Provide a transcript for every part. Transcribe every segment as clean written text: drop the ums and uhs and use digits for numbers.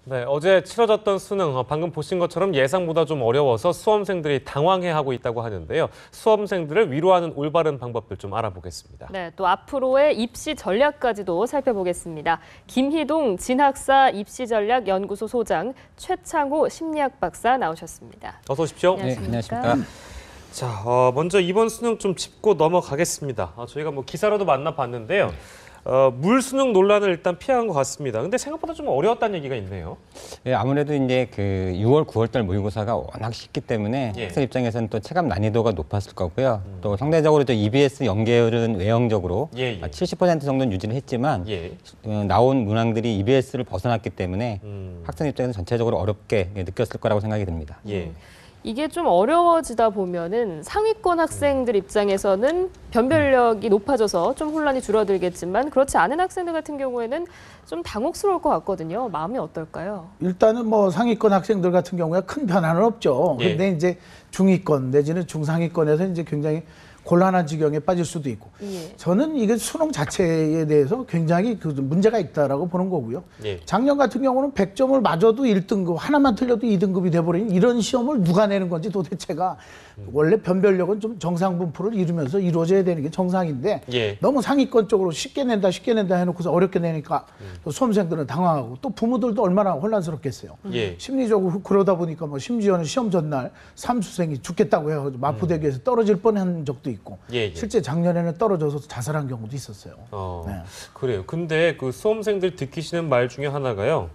네, 어제 치러졌던 수능, 방금 보신 것처럼 예상보다 좀 어려워서 수험생들이 당황해하고 있다고 하는데요. 수험생들을 위로하는 올바른 방법들 좀 알아보겠습니다. 네, 또 앞으로의 입시 전략까지도 살펴보겠습니다. 김희동 진학사 입시전략연구소 소장, 최창호 심리학 박사 나오셨습니다. 어서 오십시오. 안녕하십니까? 네, 안녕하십니까. 자, 먼저 이번 수능 좀 짚고 넘어가겠습니다. 저희가 기사로도 만나봤는데요. 물 수능 논란을 일단 피한 것 같습니다. 근데 생각보다 좀 어려웠다는 얘기가 있네요. 예, 아무래도 이제 그 6월, 9월 달 모의고사가 워낙 쉽기 때문에 예. 학생 입장에서는 또 체감 난이도가 높았을 거고요. 또 상대적으로 저 EBS 연계율은 외형적으로 예, 예. 70% 정도는 유지를 했지만 예. 나온 문항들이 EBS를 벗어났기 때문에 음. 학생 입장에서 전체적으로 어렵게 느꼈을 거라고 생각이 듭니다. 예. 이게 좀 어려워지다 보면은 상위권 학생들 입장에서는 변별력이 높아져서 좀 혼란이 줄어들겠지만 그렇지 않은 학생들 같은 경우에는 좀 당혹스러울 것 같거든요. 마음이 어떨까요? 일단은 뭐 상위권 학생들 같은 경우에 큰 변화는 없죠. 예. 근데 이제 중위권 내지는 중상위권에서 이제 굉장히 곤란한 지경에 빠질 수도 있고. 예. 저는 이게 수능 자체에 대해서 굉장히 그 문제가 있다라고 보는 거고요. 예. 작년 같은 경우는 100점을 맞아도 1등급, 하나만 틀려도 2등급이 돼버린 이런 시험을 누가 내는 건지 도대체가 원래 변별력은 좀 정상 분포를 이루면서 이루어져야 되는 게 정상인데 예. 너무 상위권 쪽으로 쉽게 낸다 해놓고서 어렵게 내니까 또 수험생들은 당황하고 또 부모들도 얼마나 혼란스럽겠어요. 예. 심리적으로 그러다 보니까 뭐 심지어는 시험 전날 삼수생이 죽겠다고 해서 마포대교에서 떨어질 뻔한 적도 있고 예, 예. 실제 작년에는 떨어져서 자살한 경우도 있었어요. 네. 그래요. 근데 그 수험생들 듣기 싫은 말 중에 하나가요.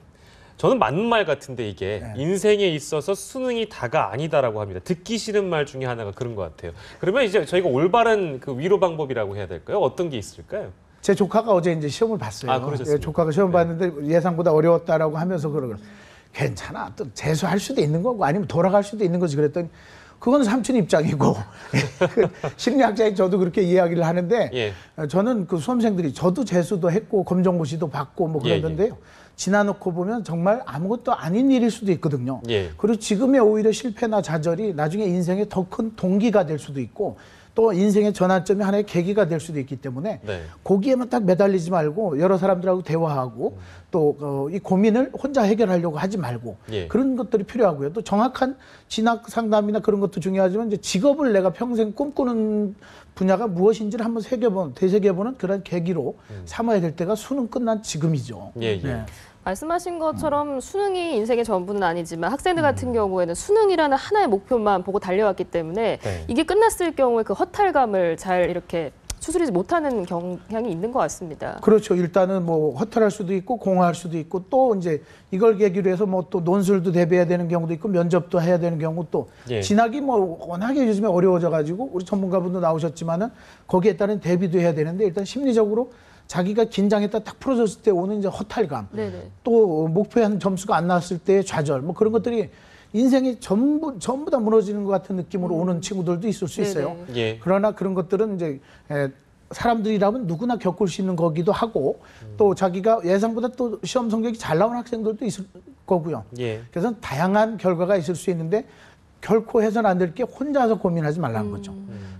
저는 맞는 말 같은데 이게 인생에 있어서 수능이 다가 아니다라고 합니다. 듣기 싫은 말 중에 하나가 그런 것 같아요. 그러면 이제 저희가 올바른 그 위로 방법이라고 해야 될까요? 어떤 게 있을까요? 제 조카가 어제 이제 시험을 봤어요. 아, 그러셨습니까? 예, 조카가 시험 봤는데 예상보다 어려웠다라고 하면서 그러고 괜찮아. 또 재수할 수도 있는 거고 아니면 돌아갈 수도 있는 거지 그랬더니 그건 삼촌 입장이고 그 심리학자인 저도 그렇게 이야기를 하는데 예. 저는 그 수험생들이 저도 재수도 했고 검정고시도 받고 뭐 그러던데요. 지나놓고 보면 정말 아무것도 아닌 일일 수도 있거든요. 예. 그리고 지금의 오히려 실패나 좌절이 나중에 인생의 더 큰 동기가 될 수도 있고 또 인생의 전환점이 하나의 계기가 될 수도 있기 때문에 네. 거기에만 딱 매달리지 말고 여러 사람들하고 대화하고 또 이 고민을 혼자 해결하려고 하지 말고 예. 그런 것들이 필요하고요. 또 정확한 진학 상담이나 그런 것도 중요하지만 이제 직업을 내가 평생 꿈꾸는 분야가 무엇인지를 한번 되새겨보는 그런 계기로 삼아야 될 때가 수능 끝난 지금이죠. 예, 예. 네. 말씀하신 것처럼 수능이 인생의 전부는 아니지만 학생들 같은 경우에는 수능이라는 하나의 목표만 보고 달려왔기 때문에 네. 이게 끝났을 경우에 그 허탈감을 잘 이렇게 추스리지 못하는 경향이 있는 것 같습니다. 그렇죠. 일단은 뭐 허탈할 수도 있고 공허할 수도 있고 또 이제 이걸 계기로 해서 뭐 또 논술도 대비해야 되는 경우도 있고 면접도 해야 되는 경우 또 예. 진학이 뭐 워낙에 요즘에 어려워져 가지고 우리 전문가분도 나오셨지만은 거기에 따른 대비도 해야 되는데 일단 심리적으로 자기가 긴장했다 딱 풀어졌을 때 오는 이제 허탈감 네네. 또 목표한 점수가 안 나왔을 때의 좌절 뭐 그런 것들이 인생이 전부 다 무너지는 것 같은 느낌으로 오는 친구들도 있을 수 있어요. 네네. 예. 그러나 그런 것들은 이제 사람들이라면 누구나 겪을 수 있는 거기도 하고 또 자기가 예상보다 또 시험 성적이 잘 나온 학생들도 있을 거고요. 예. 그래서 다양한 결과가 있을 수 있는데 결코 해서는 안 될 게 혼자서 고민하지 말라는 거죠.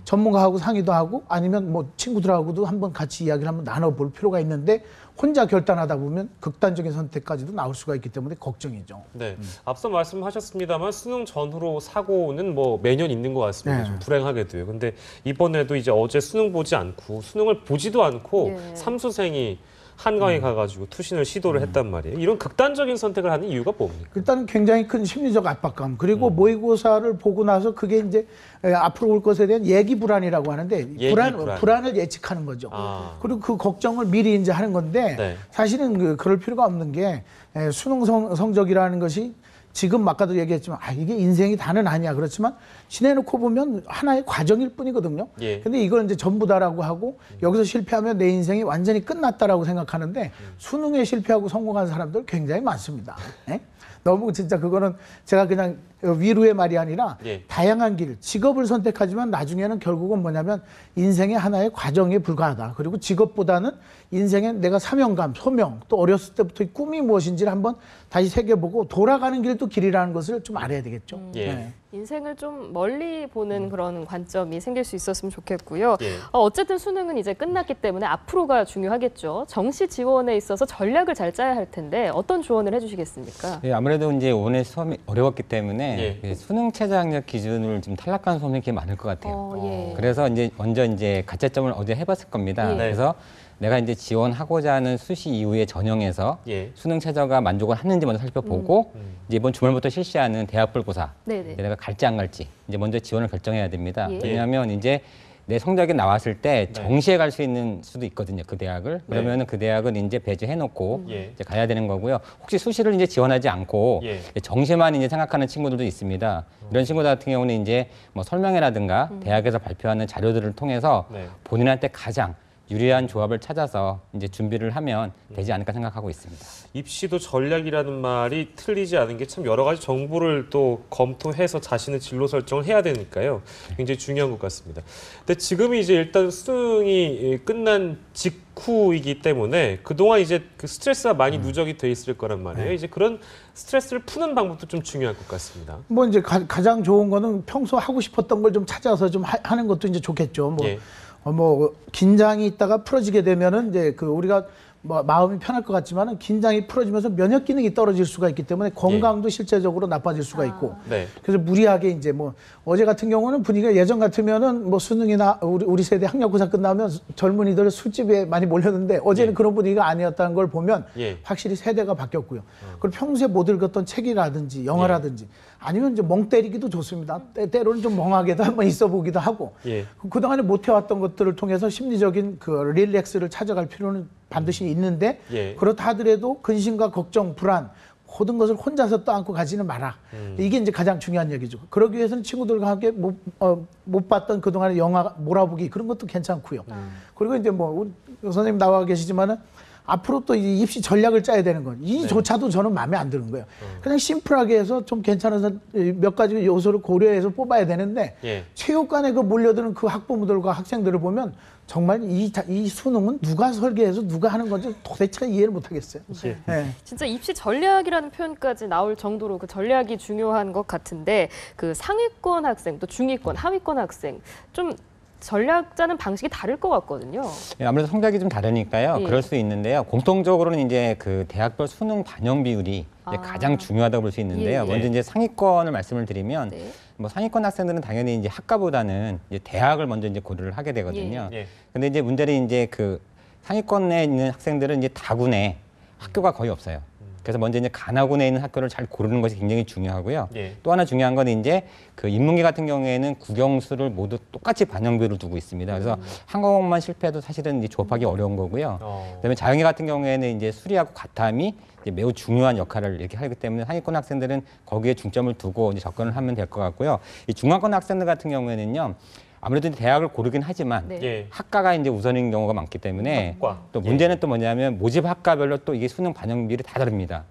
전문가하고 상의도 하고 아니면 뭐 친구들하고도 한번 같이 이야기를 한번 나눠볼 필요가 있는데 혼자 결단하다 보면 극단적인 선택까지도 나올 수가 있기 때문에 걱정이죠. 네. 앞서 말씀하셨습니다만 수능 전후로 사고는 뭐 매년 있는 것 같습니다. 네. 좀 불행하게도요. 근데 이번에도 이제 어제 수능 보지 않고 수능을 보지도 않고 예. 삼수생이 한강에 가가지고 투신을 시도를 했단 말이에요. 이런 극단적인 선택을 하는 이유가 뭡니까? 일단은 굉장히 큰 심리적 압박감 그리고 모의고사를 보고 나서 그게 이제 앞으로 올 것에 대한 예기 불안이라고 하는데 불안. 불안을 예측하는 거죠. 아. 그리고 그 걱정을 미리 이제 하는 건데 네. 사실은 그럴 필요가 없는 게 수능 성적이라는 것이 지금 아까도 얘기했지만 이게 인생이 다는 아니야. 그렇지만 지내놓고 보면 하나의 과정일 뿐이거든요. 예. 근데 이걸 이제 전부다라고 하고 여기서 실패하면 내 인생이 완전히 끝났다라고 생각하는데 수능에 실패하고 성공한 사람들 굉장히 많습니다. 예? 너무 진짜 그거는 제가 그냥 위로의 말이 아니라 예. 다양한 길, 직업을 선택하지만 나중에는 결국은 뭐냐면 인생의 하나의 과정에 불과하다. 그리고 직업보다는 인생의 내가 사명감, 소명, 또 어렸을 때부터의 꿈이 무엇인지를 한번 다시 새겨보고 돌아가는 길도 길이라는 것을 좀 알아야 되겠죠. 예. 네. 인생을 좀 멀리 보는 그런 관점이 생길 수 있었으면 좋겠고요. 예. 어쨌든 수능은 이제 끝났기 때문에 앞으로가 중요하겠죠. 정시 지원에 있어서 전략을 잘 짜야 할 텐데 어떤 조언을 해주시겠습니까? 예, 아무래도 이제 올해 수험이 어려웠기 때문에 예. 수능 최저 학력 기준을 좀 탈락한 수험이 꽤 많을 것 같아요. 예. 그래서 이제 먼저 이제 가채점을 어제 해봤을 겁니다. 예. 그래서 내가 이제 지원하고자 하는 수시 이후에 전형에서 예. 수능 최저가 만족을 하는지 먼저 살펴보고 이제 이번 주말부터 실시하는 대학별고사 네네. 내가 갈지 안 갈지 이제 먼저 지원을 결정해야 됩니다. 예. 왜냐하면 이제 내 성적이 나왔을 때 네. 정시에 갈 수 있는 수도 있거든요. 그 대학을. 그러면은 그 대학을 이제 배제해놓고 예. 이제 가야 되는 거고요. 혹시 수시를 이제 지원하지 않고 예. 정시만 이제 생각하는 친구들도 있습니다. 이런 친구들 같은 경우는 이제 뭐 설명회라든가 대학에서 발표하는 자료들을 통해서 네. 본인한테 가장 유리한 조합을 찾아서 이제 준비를 하면 되지 않을까 생각하고 있습니다. 입시도 전략이라는 말이 틀리지 않은 게 참 여러 가지 정보를 또 검토해서 자신의 진로 설정을 해야 되니까요. 굉장히 중요한 것 같습니다. 근데 지금이 이제 일단 수능이 끝난 직후이기 때문에 그동안 이제 그 스트레스가 많이 누적이 돼 있을 거란 말이에요. 이제 그런 스트레스를 푸는 방법도 좀 중요할 것 같습니다. 뭐 이제 가장 좋은 거는 평소 하고 싶었던 걸 좀 찾아서 좀 하는 것도 이제 좋겠죠. 뭐, 예. 뭐 긴장이 있다가 풀어지게 되면은 이제 그 우리가 뭐 마음이 편할 것 같지만은 긴장이 풀어지면서 면역 기능이 떨어질 수가 있기 때문에 건강도 실제적으로 나빠질 수가 있고. 네. 그래서 무리하게 이제 뭐 어제 같은 경우는 분위기가 예전 같으면은 뭐 수능이나 우리 세대 학력고사 끝나면 젊은이들 술집에 많이 몰렸는데 어제는 예. 그런 분위기가 아니었다는 걸 보면 예. 확실히 세대가 바뀌었고요. 그리고 평소에 못 읽었던 책이라든지 영화라든지 아니면 이제 멍 때리기도 좋습니다. 때로는 좀 멍하게도 한번 있어 보기도 하고 예. 그동안에 못 해왔던 것들을 통해서 심리적인 그 릴렉스를 찾아갈 필요는 반드시 있는데 예. 그렇다 하더라도 근심과 걱정, 불안 모든 것을 혼자서 떠안고 가지는 마라. 이게 이제 가장 중요한 얘기죠. 그러기 위해서는 친구들과 함께 못 봤던 그동안의 영화 몰아보기 그런 것도 괜찮고요. 그리고 이제 뭐 우리 선생님 나와 계시지만은 앞으로 또 이 입시 전략을 짜야 되는 건 이조차도 저는 마음에 안 드는 거예요. 그냥 심플하게 해서 좀 괜찮은 몇 가지 요소를 고려해서 뽑아야 되는데 예. 체육관에 그 몰려드는 그 학부모들과 학생들을 보면 정말 이 수능은 누가 설계해서 누가 하는 건지 도대체 이해를 못 하겠어요. 예. 네. 진짜 입시 전략이라는 표현까지 나올 정도로 그 전략이 중요한 것 같은데 그 상위권 학생 또 중위권, 하위권 학생 좀 전략 짜는 방식이 다를 것 같거든요. 예, 아무래도 성적이 좀 다르니까요. 예. 그럴 수 있는데요. 공통적으로는 이제 그 대학별 수능 반영 비율이 이제 가장 중요하다고 볼 수 있는데요. 예. 먼저 이제 상위권을 말씀을 드리면 네. 뭐 상위권 학생들은 당연히 이제 학과보다는 이제 대학을 먼저 이제 고려를 하게 되거든요. 예. 근데 이제 문제는 이제 그 상위권에 있는 학생들은 이제 다군에 학교가 거의 없어요. 그래서 먼저 이제 가나군에 있는 학교를 잘 고르는 것이 굉장히 중요하고요. 예. 또 하나 중요한 건 이제 그 인문계 같은 경우에는 국영수를 모두 똑같이 반영비를 두고 있습니다. 그래서 한 과목만 실패해도 사실은 이제 졸업하기 어려운 거고요. 그다음에 자연계 같은 경우에는 이제 수리하고 가탐이 이제 매우 중요한 역할을 이렇게 하기 때문에 상위권 학생들은 거기에 중점을 두고 이제 접근을 하면 될 것 같고요. 이 중하권 학생들 같은 경우에는요. 아무래도 대학을 고르긴 하지만 네. 예. 학과가 이제 우선인 경우가 많기 때문에 학과. 또 문제는 또 뭐냐면 모집 학과별로 또 이게 수능 반영 비율이 다 다릅니다.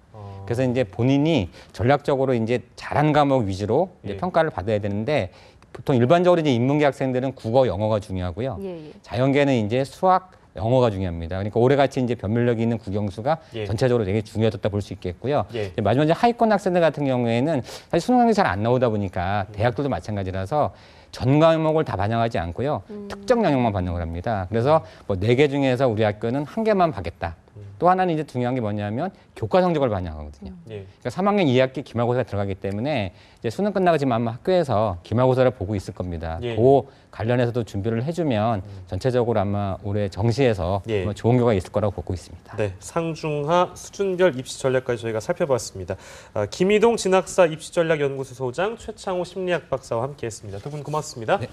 그래서 이제 본인이 전략적으로 이제 잘하는 과목 위주로 이제 예. 평가를 받아야 되는데 보통 일반적으로 이제 인문계 학생들은 국어, 영어가 중요하고요. 예, 예. 자연계는 이제 수학, 영어가 중요합니다. 그러니까 올해같이 이제 변별력이 있는 국영수가 예. 전체적으로 되게 중요하다 볼 수 있겠고요. 예. 이제 마지막에 이제 하위권 학생들 같은 경우에는 사실 수능 성적이 잘 안 나오다 보니까 대학들도 마찬가지라서 전 과목을 다 반영하지 않고요. 특정 영역만 반영을 합니다. 그래서 뭐 4개 중에서 우리 학교는 1개만 받겠다. 또 하나는 이제 중요한 게 뭐냐면 교과 성적을 반영하거든요. 예. 그러니까 3학년 2학기 기말고사가 들어가기 때문에 이제 수능 끝나고 지금 아마 학교에서 기말고사를 보고 있을 겁니다. 예. 그 관련해서도 준비를 해주면 전체적으로 아마 올해 정시에서 예. 아마 좋은 결과가 있을 거라고 보고 있습니다. 네, 상중하 수준별 입시 전략까지 저희가 살펴봤습니다. 김희동 진학사 입시전략연구소 소장 최창호 심리학 박사와 함께했습니다. 두 분 고맙습니다. 네.